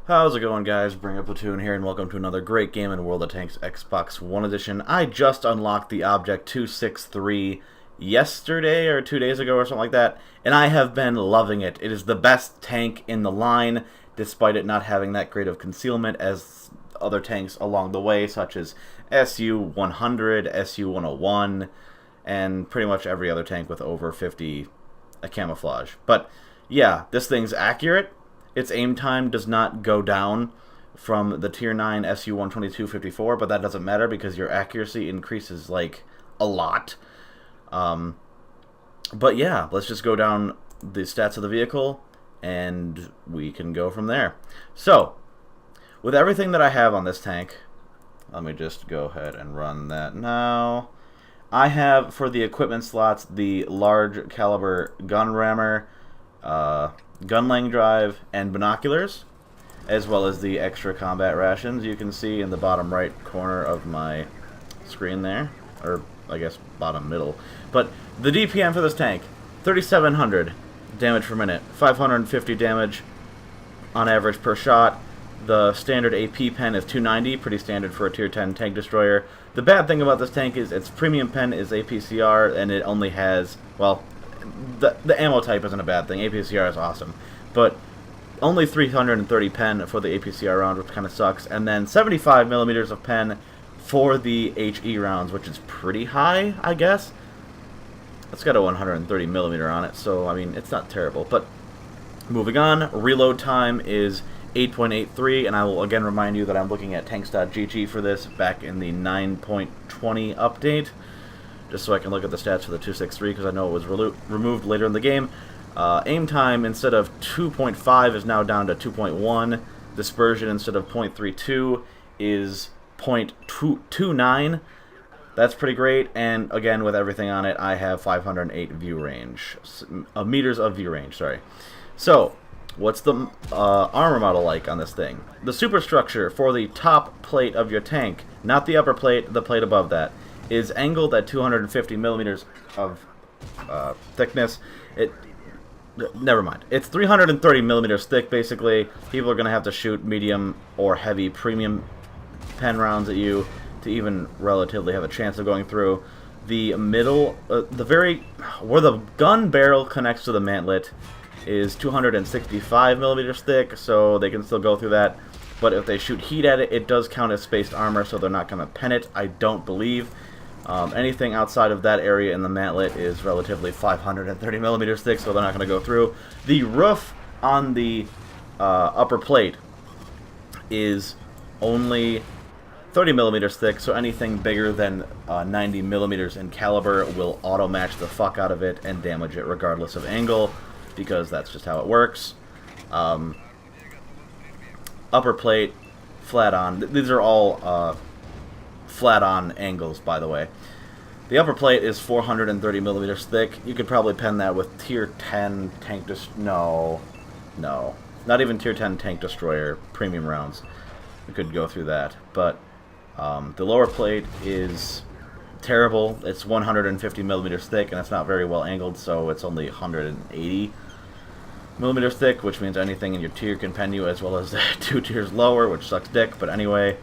How's it going, guys? Bring up Platoon here, and welcome to another great game in World of Tanks Xbox One Edition. I just unlocked the Object 263 yesterday or 2 days ago or something like that, and I have been loving it. It is the best tank in the line, despite it not having that great of concealment as other tanks along the way, such as SU-100, SU-101, and pretty much every other tank with over 50 camouflage. But yeah, this thing's accurate. Its aim time does not go down from the Tier 9 SU-122-54, but that doesn't matter because your accuracy increases, like, a lot. But yeah, let's just go down the stats of the vehicle, and we can go from there. So, with everything that I have on this tank, let me just go ahead and run that now. I have, for the equipment slots, the large caliber gun rammer, gun laying drive, and binoculars, as well as the extra combat rations you can see in the bottom right corner of my screen there, or I guess bottom middle. But the DPM for this tank, 3,700 damage per minute, 550 damage on average per shot. The standard AP pen is 290, pretty standard for a Tier 10 tank destroyer. The bad thing about this tank is its premium pen is APCR, and it only has, well, the ammo type isn't a bad thing. APCR is awesome. But only 330 pen for the APCR round, which kind of sucks. And then 75 millimeters of pen for the HE rounds, which is pretty high, I guess. It's got a 130 millimeter on it, so, I mean, it's not terrible. But moving on, reload time is 8.83, and I will again remind you that I'm looking at tanks.gg for this back in the 9.20 update, just so I can look at the stats for the 263, because I know it was removed later in the game. Aim time, instead of 2.5, is now down to 2.1. Dispersion, instead of 0.32, is 0.29. That's pretty great, and again, with everything on it, I have 508 view range. Meters of view range, sorry. So, what's the armor model like on this thing? The superstructure for the top plate of your tank, not the upper plate, the plate above that, is angled at 250 millimeters of thickness. Never mind. It's 330 millimeters thick, basically. People are going to have to shoot medium or heavy premium pen rounds at you to even relatively have a chance of going through. The middle, where the gun barrel connects to the mantlet is 265 millimeters thick, so they can still go through that. But if they shoot heat at it, it does count as spaced armor, so they're not going to pen it, I don't believe. Anything outside of that area in the mantlet is relatively 530 millimeters thick, so they're not going to go through. The roof on the upper plate is only 30 millimeters thick, so anything bigger than 90 millimeters in caliber will auto-match the fuck out of it and damage it regardless of angle, because that's just how it works. Upper plate, flat on. These are all flat-on angles, by the way. The upper plate is 430 millimeters thick. You could probably pen that with Tier 10 tank no, not even Tier 10 tank destroyer premium rounds. You could go through that, but the lower plate is terrible. It's 150 millimeters thick, and it's not very well angled, so it's only 180 millimeters thick, which means anything in your tier can pen you, as well as 2 tiers lower, which sucks dick. But anyway,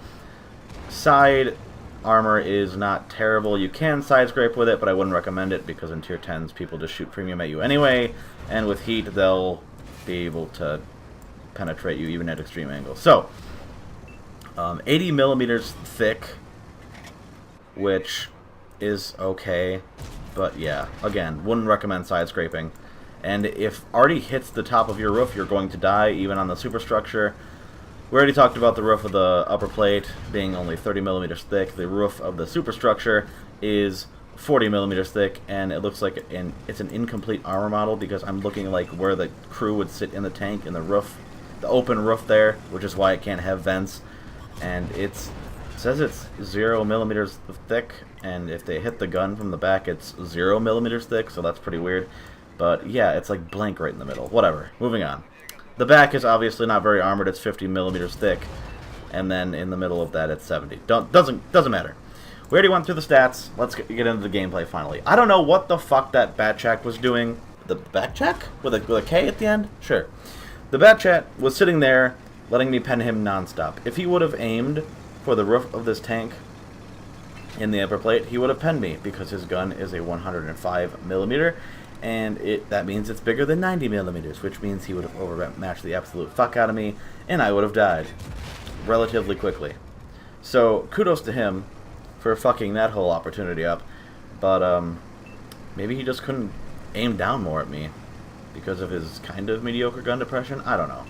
side armor is not terrible. You can side scrape with it, but I wouldn't recommend it because in Tier 10s people just shoot premium at you anyway, and with heat they'll be able to penetrate you even at extreme angles. So, 80 millimeters thick, which is okay, but yeah, again, wouldn't recommend side scraping. And if already hits the top of your roof, you're going to die, even on the superstructure. We already talked about the roof of the upper plate being only 30 millimeters thick. The roof of the superstructure is 40 millimeters thick, and it looks like it's an incomplete armor model because I'm looking like where the crew would sit in the tank, in the roof, the open roof there, which is why it can't have vents. And it says it's 0 millimeters thick, and if they hit the gun from the back, it's 0 millimeters thick, so that's pretty weird. But yeah, it's like blank right in the middle. Whatever. Moving on. The back is obviously not very armored. It's 50 millimeters thick, and then in the middle of that, it's 70. Doesn't matter. We already went through the stats. Let's get into the gameplay finally. I don't know what the fuck that Batchat was doing. The Batchat with a K at the end? Sure. The Batchat was sitting there letting me pen him nonstop. If he would have aimed for the roof of this tank in the upper plate, he would have penned me, because his gun is a 105mm, and that means it's bigger than 90mm, which means he would have overmatched the absolute fuck out of me, and I would have died relatively quickly. So kudos to him for fucking that whole opportunity up, but maybe he just couldn't aim down more at me because of his kind of mediocre gun depression. I don't know.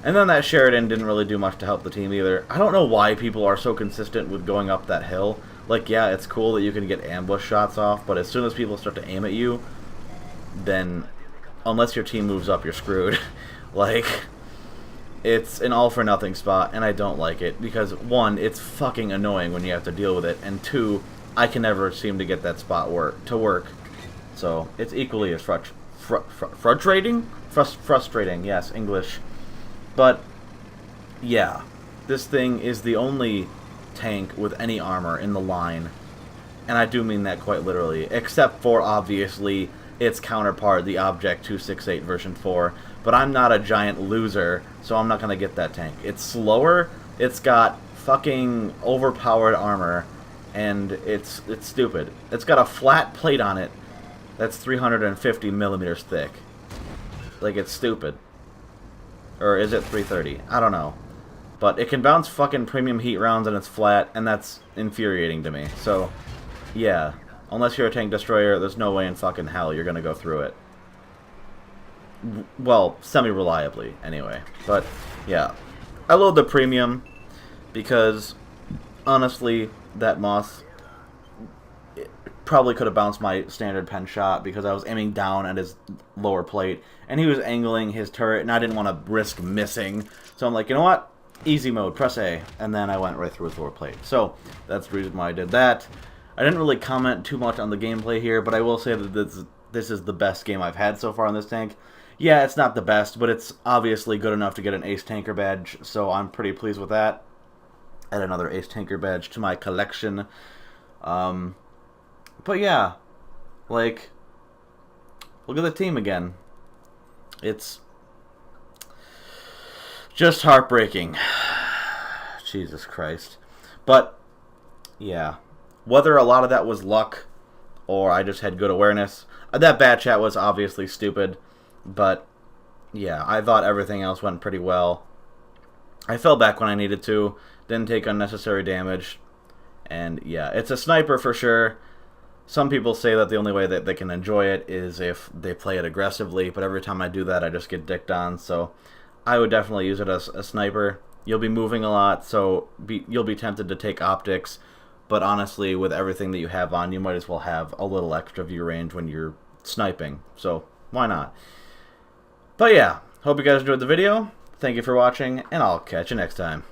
And then that Sheridan didn't really do much to help the team either. I don't know why people are so consistent with going up that hill. Like, yeah, it's cool that you can get ambush shots off, but as soon as people start to aim at you, then unless your team moves up, you're screwed. Like, it's an all-for-nothing spot, and I don't like it, because, one, it's fucking annoying when you have to deal with it, and two, I can never seem to get that spot to work. So, it's equally as frustrating? Frustrating, yes, English. But, yeah, this thing is the only tank with any armor in the line, and I do mean that quite literally, except for, obviously, its counterpart, the Object 268 version 4, but I'm not a giant loser, so I'm not going to get that tank. It's slower, it's got fucking overpowered armor, and it's stupid. It's got a flat plate on it that's 350mm thick. Like, it's stupid. Or is it 330? I don't know. But it can bounce fucking premium heat rounds and it's flat, and that's infuriating to me. So, yeah. Unless you're a tank destroyer, there's no way in fucking hell you're gonna go through it. Well, semi-reliably, anyway. But, yeah. I load the premium because, honestly, that Moss probably could have bounced my standard pen shot because I was aiming down at his lower plate, and he was angling his turret, and I didn't want to risk missing. So I'm like, you know what? Easy mode, press A, and then I went right through his lower plate. So that's the reason why I did that. I didn't really comment too much on the gameplay here, but I will say that this is the best game I've had so far on this tank. Yeah, it's not the best, but it's obviously good enough to get an Ace Tanker badge, so I'm pretty pleased with that. Add another Ace Tanker badge to my collection. But yeah, like, look at the team again. It's just heartbreaking. Jesus Christ. But, yeah. Whether a lot of that was luck, or I just had good awareness. That bad chat was obviously stupid, but, yeah, I thought everything else went pretty well. I fell back when I needed to, didn't take unnecessary damage, and, yeah, it's a sniper for sure. Some people say that the only way that they can enjoy it is if they play it aggressively, but every time I do that, I just get dicked on, so I would definitely use it as a sniper. You'll be moving a lot, so you'll be tempted to take optics, but honestly, with everything that you have on, you might as well have a little extra view range when you're sniping, so why not? But yeah, hope you guys enjoyed the video, thank you for watching, and I'll catch you next time.